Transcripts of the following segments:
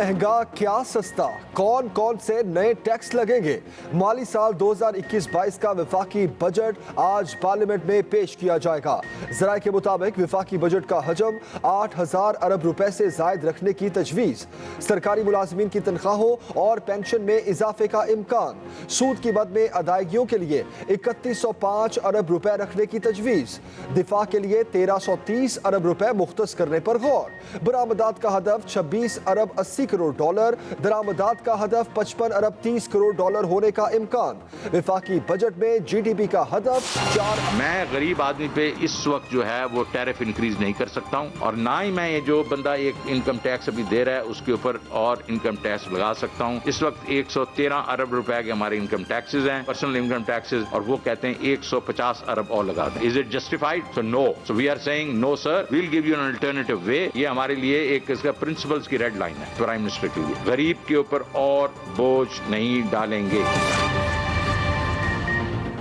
महंगा क्या सस्ता, कौन कौन से नए टैक्स लगेंगे। माली साल 2021-22 का विफाकी बजट आज पार्लियामेंट में पेश किया जाएगा। जराये के मुताबिक विफाकी बजट का हजम 8,000 अरब रुपए से जायद रखने की तजवीज। सरकारी मुलाजमीन की तनख्वाहों और पेंशन में इजाफे का इम्कान। सूद की मद में अदायगियों के लिए 3105 अरब रुपए रखने की तजवीज। दिफा के लिए 1330 अरब रुपए मुख्तस करने पर गौर। बरामदात का हदफ 26 अरब 80 करोड़ डॉलर, दरामदात का हदफ 55 अरब 30 करोड़ डॉलर होने का इम्कान। विफाकी बजट में जीडीपी का हदफ 4। मैं गरीब आदमी पे इस वक्त जो है वो टैरिफ इंक्रीज नहीं कर सकता हूँ, और ना ही मैं ये जो बंदा एक इनकम टैक्स अभी दे रहा है उसके ऊपर और इनकम टैक्स लगा सकता हूँ। इस वक्त 113 अरब रुपए के हमारे इनकम टैक्सेस हैं, पर्सनल इनकम टैक्सेस, और वो कहते हैं 150 अरब और लगा दें। Is it justified? So no. So we are saying no sir, we will give you an alternative way. ये हमारे लिए एक इसका प्रिंसिपल्स की रेड लाइन है प्राइम मिनिस्टर के लिए। गरीब के ऊपर और बोझ नहीं डालेंगे।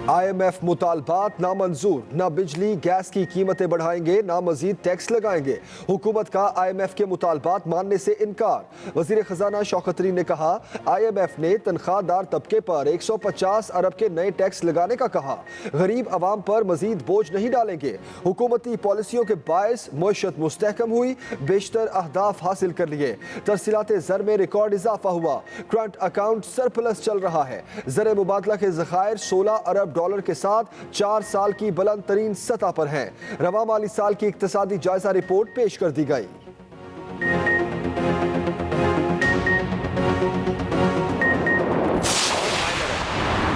IMF मुतालबात नामंजूर, ना बिजली गैस की कीमतें बढ़ाएंगे, ना मजीद टैक्स लगाएंगे। हुकूमत का IMF के मुतालबात मानने से इनकार। वजीर खजाना शौकत तरीन ने कहा, IMF ने तनख्वाहदार तबके पर 150 अरब के नए टैक्स लगाने का कहा। गरीब आवाम पर मजीद बोझ नहीं डालेंगे। हुकूमती पॉलिसियों के बायस मईशत मुस्तहकम हुई, बेशतर अहदाफ हासिल कर लिए। तरसीलात ज़र में रिकॉर्ड इजाफा हुआ। करंट अकाउंट सरप्लस चल रहा है। ज़र मुबादला के ज़खायर 16 अरब डॉलर के साथ 4 साल की बुलंद तरीन सतह पर हैं। रवा माली साल की इक्तिसादी जायजा रिपोर्ट पेश कर दी गई।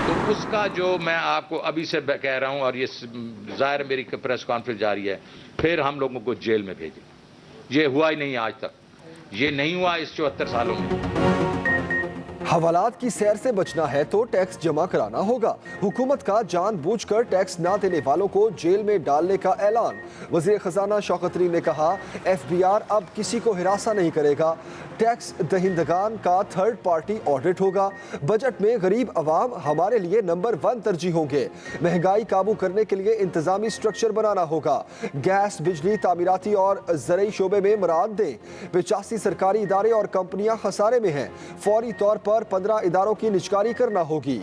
तो उसका जो मैं आपको अभी से कह रहा हूं, और ये जाहिर मेरी प्रेस कॉन्फ्रेंस जारी है, फिर हम लोगों को जेल में भेजें। ये हुआ ही नहीं आज तक, ये नहीं हुआ इस 74 सालों में। हवालात की सैर से बचना है तो टैक्स जमा कराना होगा। हुकूमत का जानबूझकर टैक्स ना देने वालों को जेल में डालने का ऐलान। वजीर खजाना शौकत तरीन ने कहा, FBR अब किसी को हिरासा नहीं करेगा। टैक्स दहिंदगान का थर्ड पार्टी ऑडिट होगा। बजट में गरीब अवाम हमारे लिए नंबर 1 तरजीह होंगे। महंगाई काबू करने के लिए इंतजामी स्ट्रक्चर बनाना होगा। गैस, बिजली, तामीराती और ज़रई शोबे में मराद दें। 85 सरकारी इदारे और कंपनियां खसारे में हैं। फौरी तौर पर 15 इदारों की निजकारी करना होगी।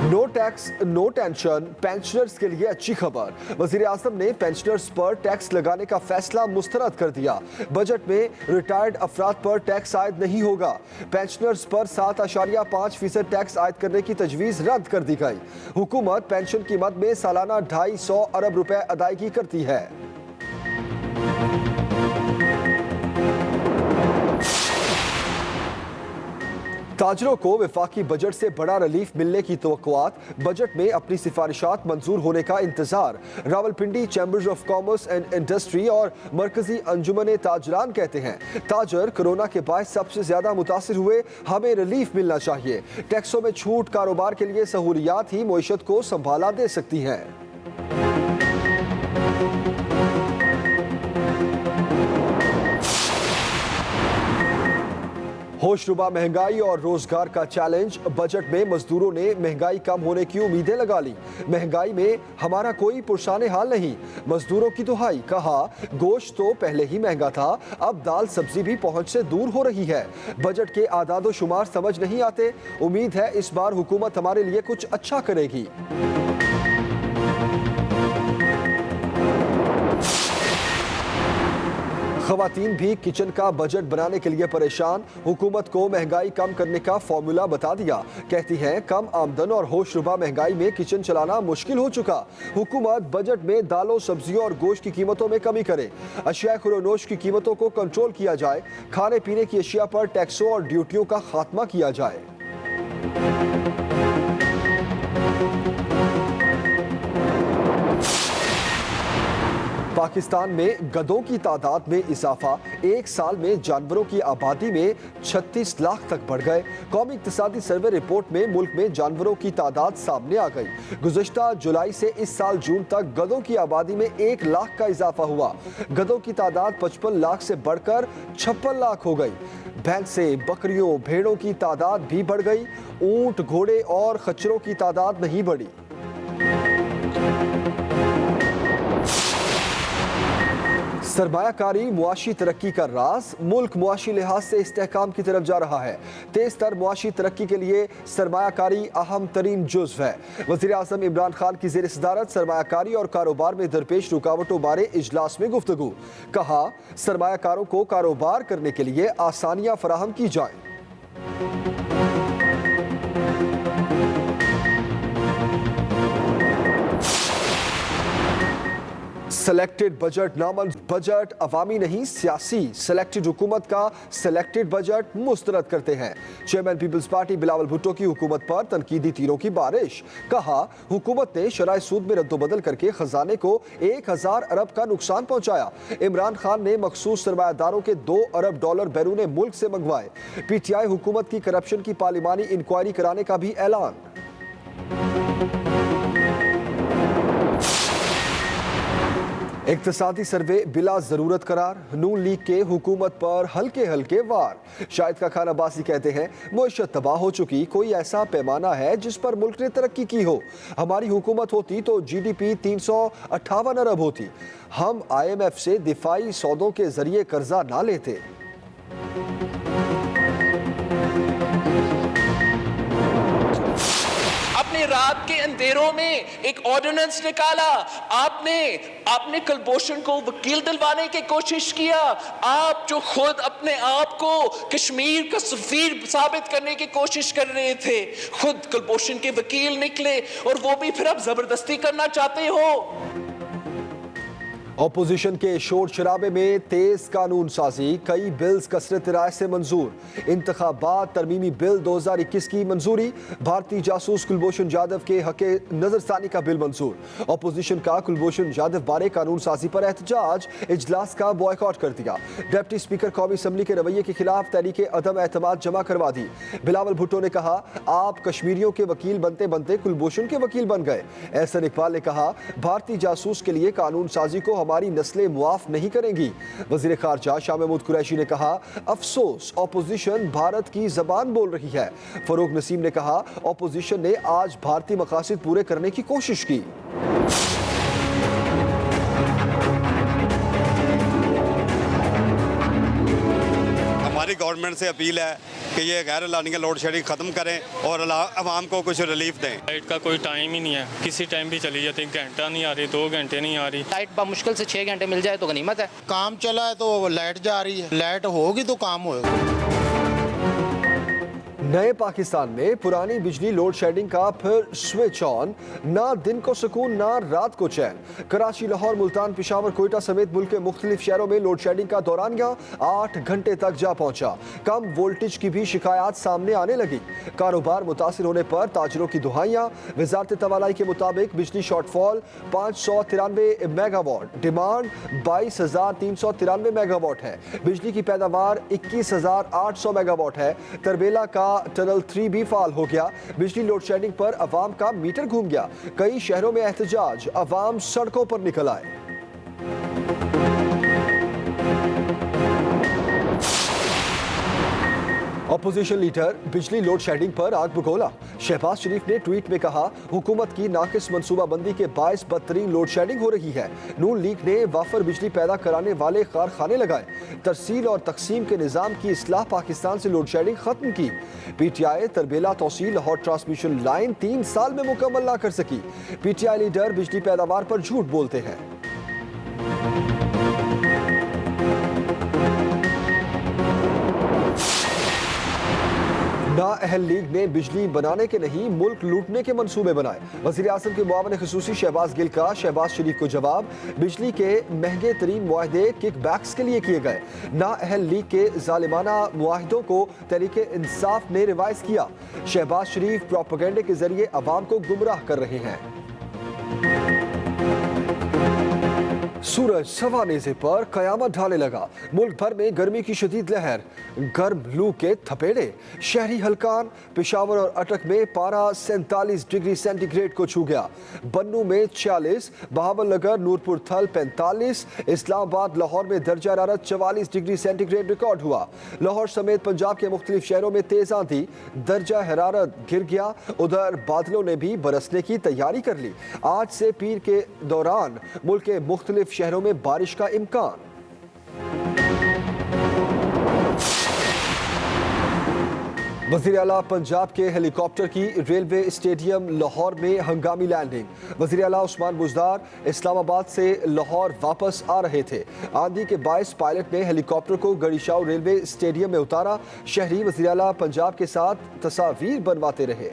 No tax no tension, pensioners के लिए अच्छी खबर। वजीर आजम ने पेंशनर्स पर टैक्स लगाने का फैसला मुस्तरद कर दिया। बजट में रिटायर्ड अफराद पर टैक्स आयद नहीं होगा। पेंशनर्स पर 7.5% टैक्स आयद करने की तजवीज़ रद्द कर दी गई। हुकूमत पेंशन की मद में सालाना 250 अरब रुपए अदायगी करती है। ताजरों को विफाकी बजट से बड़ा रिलीफ मिलने की तवक्कुआत। बजट में अपनी सिफारिशात मंजूर होने का इंतजार। Rawalpindi chambers of commerce and industry और मरकजी अंजुमन ताजरान कहते हैं, ताजर कोरोना के बाद सबसे ज्यादा मुतासिर हुए, हमें रिलीफ मिलना चाहिए। टैक्सों में छूट कारोबार के लिए सहूलियात ही मईशत को संभाला दे सकती हैं। होशरुबा महंगाई और रोजगार का चैलेंज। बजट में मजदूरों ने महंगाई कम होने की उम्मीदें लगा ली। महंगाई में हमारा कोई पुरसाने हाल नहीं, मजदूरों की दुहाई। कहा, गोश्त तो पहले ही महंगा था, अब दाल सब्जी भी पहुंच से दूर हो रही है। बजट के आदादो शुमार समझ नहीं आते। उम्मीद है इस बार हुकूमत हमारे लिए कुछ अच्छा करेगी। ख़वातीन भी किचन का बजट बनाने के लिए परेशान। हुकूमत को महंगाई कम करने का फॉर्मूला बता दिया। कहती हैं, कम आमदन और होशरुबा महंगाई में किचन चलाना मुश्किल हो चुका। हुकूमत बजट में दालों, सब्जियों और गोश्त की कीमतों में कमी करे। अशिया खुरोनोश की कीमतों को कंट्रोल किया जाए। खाने पीने की अशिया पर टैक्सों और ड्यूटियों का खात्मा किया जाए। पाकिस्तान में गधों की तादाद में इजाफा। एक साल में जानवरों की आबादी में 36 लाख तक बढ़ गए। कौमी इक्तिसादी सर्वे रिपोर्ट में मुल्क में जानवरों की तादाद सामने आ गई। गुज़श्ता जुलाई से इस साल जून तक गधों की आबादी में 1 लाख का इजाफा हुआ। गधों की तादाद 55 लाख से बढ़कर 56 लाख हो गई। भैंसें, बकरियों, भेड़ों की तादाद भी बढ़ गई। ऊंट, घोड़े और खच्चरों की तादाद नहीं बढ़ी। सरमायाकारी मुआशी तरक्की का राज, मुल्क मुआशी लिहाज से इस्तेहकाम की तरफ जा रहा है। तेज तर मुआशी तरक्की के लिए सरमायाकारी अहम तरीन जुज़्व है। वज़ीर आज़म इमरान खान की ज़ेर सदारत सरमायाकारी और कारोबार में दरपेश रुकावटों बारे इजलास में गुफ्तगू। कहा, सरमायाकारों को कारोबार करने के लिए आसानियां फराहम की जाएं। सिलेक्टेड बजट नामंजूर, बजट अवामी नहीं सियासी। सिलेक्टेड हुकूमत का सिलेक्टेड बजट मुस्तरद करते हैं। Chairman Peoples Party Bilawal Bhutto की हुकूमत पर तनकीदी तीरों की बारिश। कहा, हुकूमत ने शराय सूद में रद्दोबदल करके खजाने को 1000 अरब का नुकसान पहुंचाया। इमरान खान ने मखसूस सरमायादारों के $2 अरब बैरून मुल्क से मंगवाए। PTI हुकूमत की करप्शन की पार्लिमानी इंक्वायरी कराने का भी ऐलान। इक्तिसादी सर्वे बिला जरूरत करार, नून लीग के हुकूमत पर हल्के हल्के वार। शाहिद का खान अब्बासी कहते हैं, मुआशरत तबाह हो चुकी, कोई ऐसा पैमाना है जिस पर मुल्क ने तरक्की की हो। हमारी हुकूमत होती तो GDP 358 अरब होती। हम IMF से दिफाई सौदों के जरिए कर्जा ना लेते। आपने रात के अंधेरों में एक ऑर्डिनेंस निकाला, आपने कुलभूषण को वकील दिलवाने की कोशिश किया। आप जो खुद अपने आप को कश्मीर का सफीर साबित करने की कोशिश कर रहे थे, खुद कुलभूषण के वकील निकले और वो भी फिर आप जबरदस्ती करना चाहते हो। ऑपोजिशन के शोर शराबे में तेज कानून साजी, कई बिल्स कसरत राय से मंजूर। इंतखाबात तरमीमी बिल 2021 की मंजूरी। भारतीय जासूस कुलभूषण जाधव के हके नजरसानी का बिल मंजूर। ऑपोजिशन का कुलभूषण जाधव बारे कानून साजी पर एहतजाज, इजलास का बॉयकॉट कर दिया। डिप्टी स्पीकर कौमी असम्बली के रवैये के खिलाफ तहरीके अदम एतमाद जमा करवा दी। बिलावल भुट्टो ने कहा, आप कश्मीरियों के वकील बनते बनते कुलभूषण के वकील बन गए। एहसन इकबाल ने कहा, भारतीय जासूस के लिए कानून साजी को हमारी नस्लें मुआफ नहीं करेंगी। वजीर खारजा शाह महमूद कुरैशी ने कहा, अफसोस ऑपोजिशन भारत की जबान बोल रही है। फरूक नसीम ने कहा, ऑपोजिशन ने आज भारतीय मकासद पूरे करने की कोशिश की। हमारी गवर्नमेंट से अपील है कि ये गैर एलानिया लोड शेडिंग ख़त्म करें और आवाम को कुछ रिलीफ दें। लाइट का कोई टाइम ही नहीं है, किसी टाइम भी चली जाती, घंटा नहीं आ रही, 2 घंटे नहीं आ रही। लाइट मुश्किल से 6 घंटे मिल जाए तो गनीमत है। काम चला है तो लाइट जा रही है, लाइट होगी तो काम होगा। नए पाकिस्तान में पुरानी बिजली लोड शेडिंग का फिर स्विच ऑन, ना दिन को सुकून ना रात को चैन। कराची, लाहौर, मुल्तान, पेशावर, कोयटा समेत मुल्क के मुख्तलिफ शहरों में लोड शेडिंग का दौरानिया 8 घंटे तक जा पहुंचा। कम वोल्टेज की भी शिकायत सामने आने लगी। कारोबार मुतासिर होने पर ताजरों की दुहाइयां। वजारत तवालाई के मुताबिक बिजली शॉर्टफॉल 593 मेगावाट, डिमांड 22,393 मेगावाट है। बिजली की पैदावार 21,800 मेगावाट है। तरबेला का टनल 3 भी फाल हो गया। बिजली लोड शेडिंग पर अवाम का मीटर घूम गया। कई शहरों में एहतजाज, अवाम सड़कों पर निकल आए। ऑपोजिशन लीडर बिजली लोड शेडिंग पर आग बगोला। शहबाज शरीफ ने ट्वीट में कहा, हुकूमत की नाकिस मनसूबाबंदी के बायस बदतरीन लोड शेडिंग हो रही है। नून लीग ने वाफर बिजली पैदा कराने वाले कारखाने लगाए। तरसील और तकसीम के निज़ाम की इस्लाह, पाकिस्तान से लोड शेडिंग खत्म की। PTI तरबेला तौसील लाहौर ट्रांसमिशन लाइन 3 साल में मुकम्मल ना कर सकी। PTI लीडर बिजली पैदावार पर झूठ बोलते हैं। नाअहल लीग ने बिजली बनाने के नहीं मुल्क लूटने के मंसूबे बनाए। वज़ीर आज़म के मुआविन खुसूसी शहबाज गिल का शहबाज शरीफ को जवाब, बिजली के महंगे तरीन मुआहदे किक बैक्स के लिए किए गए। नाअहल लीग के जालिमाना मुआहदों को तहरीके इंसाफ ने रिवाइज किया। शहबाज शरीफ प्रोपेगेंडे के जरिए अवाम को गुमराह कर रहे हैं। सूरज सवानेज़े पर कयामत ढाले लगा। मुल्क भर में गर्मी की शदीद लहर, गर्म लू के थपेड़े। शहरी हलकान, पेशावर और अटक में पारा 47 डिग्री सेंटीग्रेड को छू गया। बन्नू में 46, बहावलनगर, नूरपुर थल 45, इस्लामाबाद, लाहौर में दर्जा हरारत 44 डिग्री सेंटीग्रेड रिकॉर्ड हुआ। लाहौर समेत पंजाब के मुख्तलिफ शहरों में तेज आंधी, दर्जा हरारत गिर गया। उधर बादलों ने भी बरसने की तैयारी कर ली। आज से पीर के दौरान मुल्क के मुख्तलिफ शहरों में बारिश का इम्कान। वज़ीर आला पंजाब के हेलीकॉप्टर की रेलवे स्टेडियम लाहौर में हंगामी लैंडिंग। वज़ीर आला उस्मान बुज़दार इस्लामाबाद से लाहौर वापस आ रहे थे। आंधी के बायस पायलट ने हेलीकॉप्टर को गड़ीशाव रेलवे स्टेडियम में उतारा। शहरी वज़ीर आला पंजाब के साथ तस्वीर बनवाते रहे।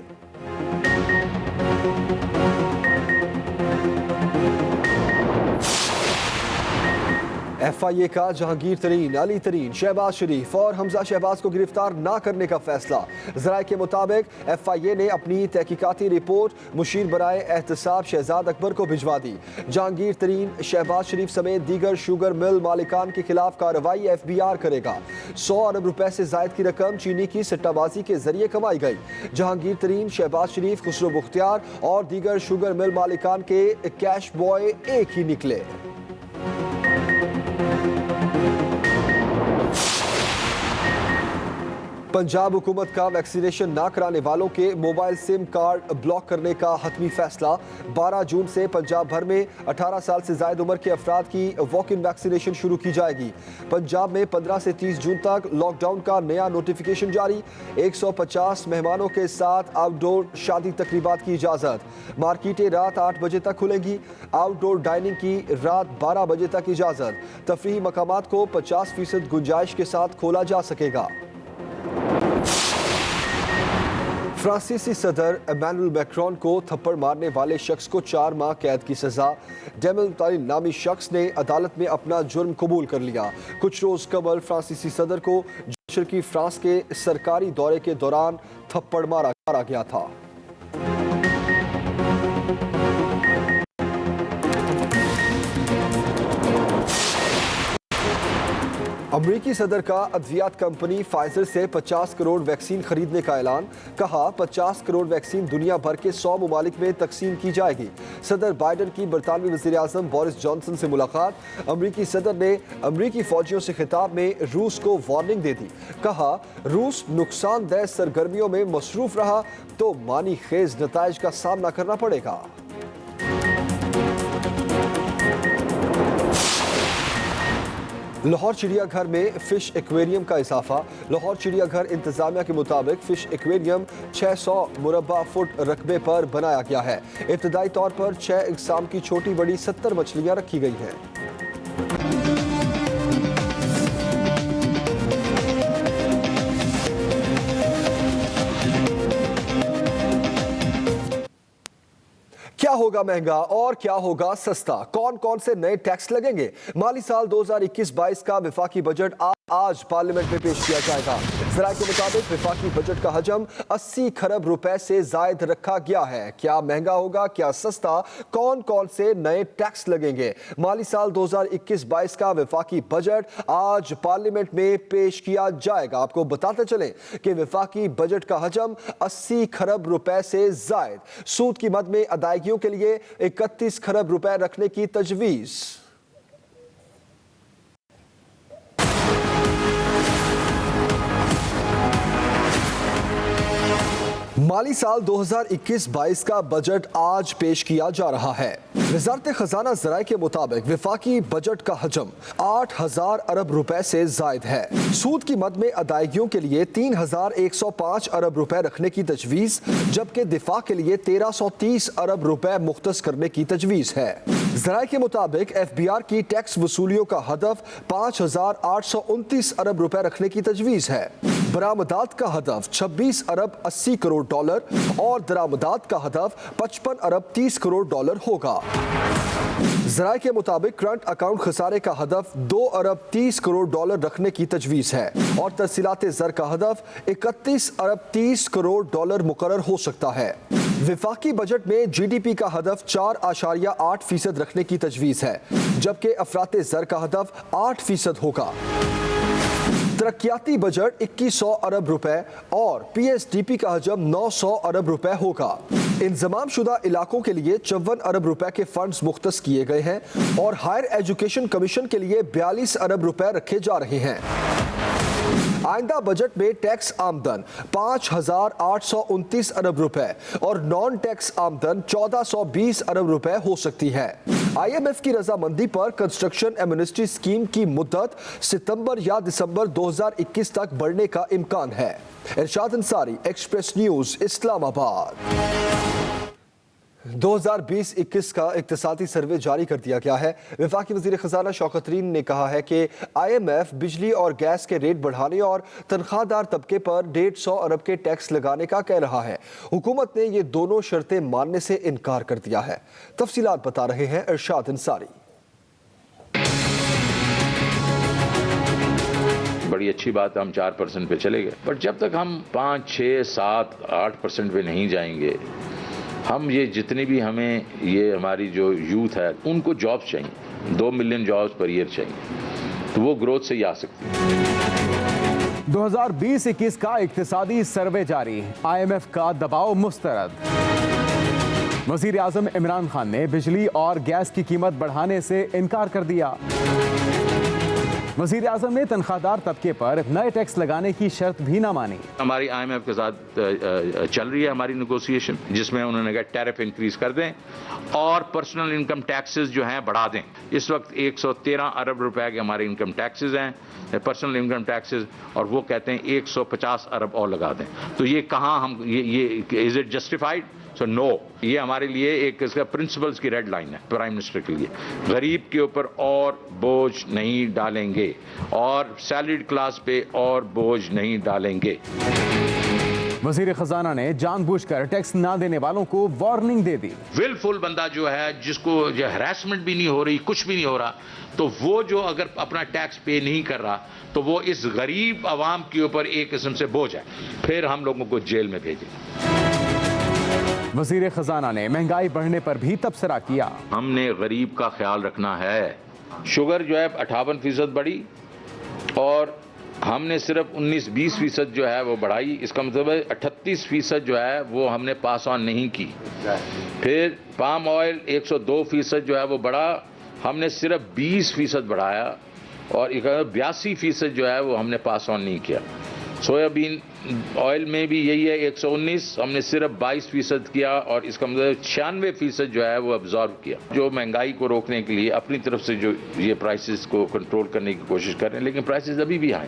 FIA का जहांगीर तरीन, अली तरीन, शहबाज शरीफ और हमजा शहबाज को गिरफ्तार ना करने का फैसला। ज़राए के मुताबिक FIA ने अपनी तहकीकाती रिपोर्ट मुशीर बराए एहतसाब शहजाद अकबर को भिजवा दी। जहांगीर तरीन, शहबाज शरीफ समेत दीगर शुगर मिल मालिकान के खिलाफ कार्रवाई FBR करेगा। 100 अरब रुपए से जायद की रकम चीनी की सट्टाबाजी के जरिए कमाई गई। जहांगीर तरीन, शहबाज शरीफ, खुसरो बुख्तियार और दीगर शुगर मिल मालिकान के कैश बॉय एक ही निकले। पंजाब हुकूमत का वैक्सीनेशन ना कराने वालों के मोबाइल सिम कार्ड ब्लॉक करने का हतमी फैसला। 12 जून से पंजाब भर में 18 साल से ज्यादा उम्र के अफराद की वॉक इन वैक्सीनेशन शुरू की जाएगी। पंजाब में 15 से 30 जून तक लॉकडाउन का नया नोटिफिकेशन जारी। 150 मेहमानों के साथ आउटडोर शादी तकरीबात की इजाज़त। मार्केटें रात 8 बजे तक खुलेंगी। आउटडोर डाइनिंग की रात 12 बजे तक इजाज़त। तफरीही मकामात को 50% गुंजाइश के साथ खोला जा सकेगा। फ्रांसीसी सदर इमैनुअल मैक्रोन को थप्पड़ मारने वाले शख्स को 4 माह कैद की सजा। डेमिल तालिन नामी शख्स ने अदालत में अपना जुर्म कबूल कर लिया। कुछ रोज कबल फ्रांसीसी सदर को मशरकी फ्रांस के सरकारी दौरे के दौरान थप्पड़ मारा गया था। अमरीकी सदर का अद्वियात कंपनी फाइजर से 50 करोड़ वैक्सीन खरीदने का ऐलान। कहा 50 करोड़ वैक्सीन दुनिया भर के 100 ममालिक में तकसीम की जाएगी। सदर बाइडन की बरतानवी वज़ीर आज़म बोरिस जॉनसन से मुलाकात। अमरीकी सदर ने अमरीकी फौजियों से खिताब में रूस को वार्निंग दे दी। कहा रूस नुकसानदेह सरगर्मियों में मसरूफ रहा तो मानी खेज नताइज का सामना करना पड़ेगा। लाहौर चिड़ियाघर में फिश एक्वेरियम का इजाफा। लाहौर चिड़ियाघर इंतजामिया के मुताबिक फिश एक्वेरियम 600 मुरब्बा फुट रकबे पर बनाया गया है। इब्तदाई तौर पर 6 इकसाम की छोटी बड़ी 70 मछलियां रखी गई हैं। क्या होगा महंगा और क्या होगा सस्ता? कौन कौन से नए टैक्स लगेंगे? माली साल 2021-22 का विफाकी बजट आज पार्लियामेंट में पेश किया जाएगा। ज़राए के मुताबिक विफाकी बजट का हजम 80 खरब रुपए से जायद रखा गया है। क्या महंगा होगा, क्या सस्ता? कौन कौन से नए टैक्स लगेंगे? माली साल 2021-22 का विफाकी बजट आज पार्लियामेंट में पेश किया जाएगा। आपको बताते चलें कि विफाकी बजट का हजम 80 खरब रुपए से जायद। सूद की मद में अदायगियों के लिए 31 खरब रुपए रखने की तजवीज़। माली साल 2021-22 का बजट आज पेश किया जा रहा है। वज़ारत खजाना ज़राए के मुताबिक विफाकी बजट का हजम 8000 अरब रुपए से जायद है। सूद की मद में अदायगियों के लिए 3105 अरब रुपए रखने की तजवीज़, जबकि दिफा के लिए 1330 अरब रुपए मुख्तस करने की तजवीज़ है। ज़राए के मुताबिक FBR की टैक्स वसूलियों का हदफ 5829 अरब रुपए रखने की तजवीज़ है। बरामदात का हदफ 26 अरब 80 करोड़ डॉलर और दरामदात का हदफ 55 अरब 30 करोड़ डॉलर होगा। ज़राए के मुताबिक करंट अकाउंट खसारे का हदफ 2 अरब 30 करोड़ डॉलर रखने की तजवीज़ है और तरसीलात ज़र का हदफ 31 अरब 30 करोड़ डॉलर मुकर्रर हो सकता है। विफाकी बजट में GDP का हदफ 4.8% रखने की तजवीज़ है, जबकि अफरात ज़र का हदफ 8% होगा। तरक्याती बजट 2100 अरब रुपए और PSDP का हजम 900 अरब रुपए होगा। इंतजाम शुदा इलाकों के लिए 54 अरब रुपए के फंड्स मुख्तस किए गए हैं और हायर एजुकेशन कमीशन के लिए 42 अरब रुपए रखे जा रहे हैं। आइंदा बजट में टैक्स आमदन 5829 अरब रुपए और नॉन टैक्स आमदन 1420 अरब रुपए हो सकती है। IMF की रजामंदी पर कंस्ट्रक्शन एमनेस्टी स्कीम की मुद्दत सितंबर या दिसंबर 2021 तक बढ़ने का इम्कान है। इरशाद अंसारी, एक्सप्रेस न्यूज, इस्लामाबाद। 2020-21 का इक्तिसादी सर्वे जारी कर दिया गया है। वफाकी वज़ीर ख़ज़ाना शौकत तरीन ने कहा है कि IMF बिजली और गैस के रेट बढ़ाने और तनख्वाहदार तबके पर 150 अरब के टैक्स लगाने का कह रहा है। हुकूमत ने ये दोनों शर्तें मानने से इनकार कर दिया है। तफसीलात बता रहे हैं इरशाद अंसारी। बड़ी अच्छी बात है, हम 4% पे चले गए, बट जब तक हम 5, 6, 7, 8% पे नहीं जाएंगे, हम ये जितनी भी हमें ये हमारी जो यूथ है उनको जॉब्स चाहिए, 2 मिलियन जॉब्स पर ईयर चाहिए, तो वो ग्रोथ से ही आ सकती है। 2020-21 का इक्तिसादी सर्वे जारी, IMF का दबाव मुस्तरद। वजीर आजम इमरान खान ने बिजली और गैस की कीमत बढ़ाने से इनकार कर दिया। वजीर आजम ने तनख्वाहदार तबके पर नए टैक्स लगाने की शर्त भी ना मानी। हमारी IMF के साथ चल रही है हमारी नेगोशिएशन, जिसमें उन्होंने कहा टैरिफ इंक्रीज कर दें और पर्सनल इनकम टैक्सेस जो हैं बढ़ा दें। इस वक्त 113 अरब रुपए के हमारे इनकम टैक्सेस हैं, पर्सनल इनकम टैक्सेस, और वो कहते हैं 150 अरब और लगा दें। तो ये कहाँ हम ये is it justified? So no, ये हमारे लिए एक इसका प्रिंसिपल्स की रेड लाइन है प्राइम मिनिस्टर के लिए। गरीब के ऊपर और बोझ नहीं डालेंगे और सैलरीड क्लास पे और बोझ नहीं डालेंगे। वजीर खजाना ने जानबूझकर टैक्स ना देने वालों को वार्निंग दे दी। विलफुल बंदा जो है, जिसको जो हैरेसमेंट भी नहीं हो रही, कुछ भी नहीं हो रहा, तो वो जो अगर अपना टैक्स पे नहीं कर रहा, तो वो इस गरीब आवाम के ऊपर एक किस्म से बोझ है, फिर हम लोगों को जेल में भेजेंगे। वजीर खजाना ने महंगाई बढ़ने पर भी तबसरा किया। हमने गरीब का ख्याल रखना है। शुगर जो है 58% बढ़ी और हमने सिर्फ 19-20% जो है वो बढ़ाई। इसका मतलब है 38% जो है वो हमने पास ऑन नहीं की। फिर पाम ऑयल 102% जो है वो बढ़ा, हमने सिर्फ 20% बढ़ाया और 82% जो है वो हमने पास ऑन नहीं किया। सोयाबीन ऑयल में भी यही है, 119, हमने सिर्फ 22% किया और इसका मतलब 96% जो है वो अब्जॉर्व किया। जो महंगाई को रोकने के लिए अपनी तरफ से जो ये प्राइसेस को कंट्रोल करने की कोशिश कर रहे हैं, लेकिन प्राइसेस अभी भी हाई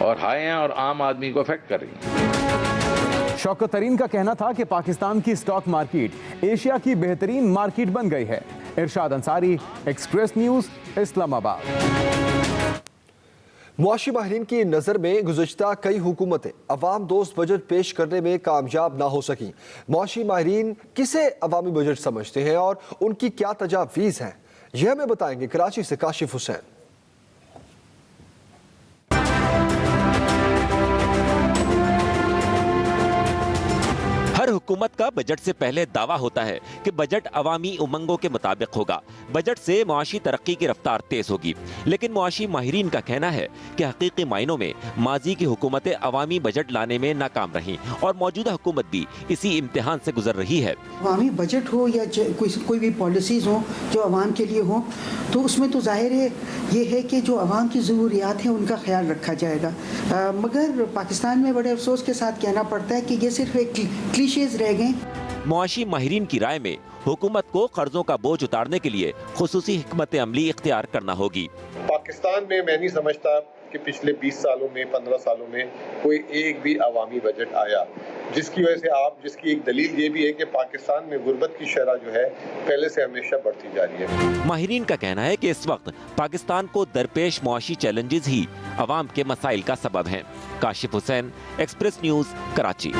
और हाई हैं और आम आदमी को अफेक्ट कर रही हैं। शौकत तरीन का कहना था कि पाकिस्तान की स्टॉक मार्केट एशिया की बेहतरीन मार्केट बन गई है। इरशाद अंसारी, एक्सप्रेस न्यूज, इस्लामाबाद। मुआशी माहिरीन की नज़र में गुज़श्ता कई हुकूमतें अवाम दोस्त बजट पेश करने में कामयाब ना हो सकी। मुआशी माहिरीन किसे अवामी बजट समझते हैं और उनकी क्या तजावीज़ हैं, यह हमें बताएंगे कराची से काशिफ हुसैन। हर हुकूमत का बजट से पहले दावा होता है कि बजट अवामी उमंगों के मुताबिक होगा, बजट से मुआशी तरक्की की रफ्तार तेज होगी। लेकिन मुआशी माहिरीन का कहना है कि हकीकी मायनों में माजी की हुकूमतें अवामी बजट लाने में नाकाम रहीं और मौजूदा हुकूमत भी इसी इम्तिहान से गुजर रही है। अवामी बजट हो या कोई भी पॉलिसीज हो जो अवाम के लिए हो, तो उसमें तो जाहिर है ये है कि जो अवाम की ज़रूरियात हैं उनका ख्याल रखा जाएगा। मगर पाकिस्तान में बड़े अफसोस के साथ कहना पड़ता है कि ये सिर्फ एक क्लीशेज रह गए। मुआशी माहिरीन की राय में हुकूमत को कर्जों का बोझ उतारने के लिए खुसूसी हिकमत अमली इख्तियार करना होगी। पाकिस्तान में मैं नहीं समझता कि पिछले 20 सालों में 15 सालों में कोई एक भी अवामी बजट आया, जिसकी वजह से जिसकी एक दलील ये भी है कि पाकिस्तान में गुर्बत की शरह जो है पहले से हमेशा बढ़ती जा रही है। माहिरीन का कहना है कि इस वक्त पाकिस्तान को दरपेश मुआशी चैलेंजेस ही अवाम के मसाइल का सबब हैं। Kashif Hussain, express news, Karachi.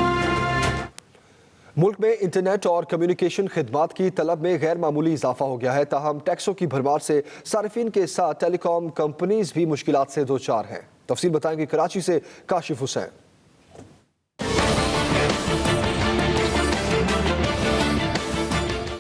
मुल्क में इंटरनेट और कम्युनिकेशन खिदमात की तलब में गैर मामूली इजाफा हो गया है। ताहम टैक्सों की भरमार से सार्फिन के साथ टेलीकॉम कंपनीज भी मुश्किलात से दो चार हैं। तफसील बताएंगे कराची से काशिफ हुसैन।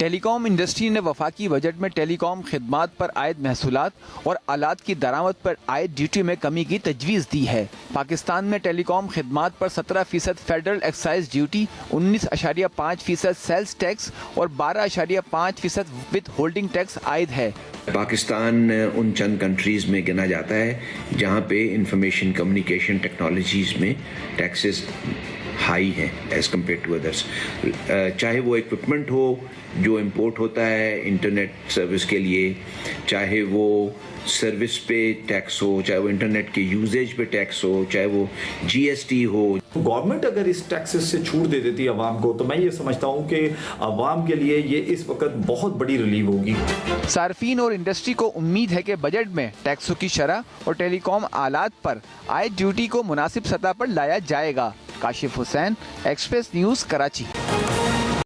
टेलीकॉम इंडस्ट्री ने वफाकी बजट में टेलीकॉम खिदमात पर आयद महसूलात और आलात की दरामद पर आयद ड्यूटी में कमी की तजवीज़ दी है। पाकिस्तान में टेलीकॉम खिदमात पर 17% federal excise duty, 19.5% sales tax और 12.5% विद होल्डिंग टैक्स आयद है। पाकिस्तान उन चंद कंट्रीज़ में गिना जाता है जहाँ पे इंफॉर्मेशन कम्युनिकेशन टेक्नोलॉजीज़ में टैक्सेस हाई हैं एज कम्पेयर टू अदर्स, चाहे वो इक्विपमेंट हो जो इंपोर्ट होता है इंटरनेट सर्विस के लिए, चाहे वो सर्विस पे टैक्स हो, चाहे वो इंटरनेट के यूजेज पे टैक्स हो, चाहे वो जीएसटी हो। गवर्नमेंट अगर इस टैक्सेस से छूट दे देती है आवाम को, तो मैं ये समझता हूँ कि आवाम के लिए ये इस वक्त बहुत बड़ी रिलीफ होगी। सार्फिन और इंडस्ट्री को उम्मीद है कि बजट में टैक्सों की शरह और टेलीकॉम आलात पर आयद ड्यूटी को मुनासिब सतह पर लाया जाएगा। Kashif Hussain, express news, Karachi.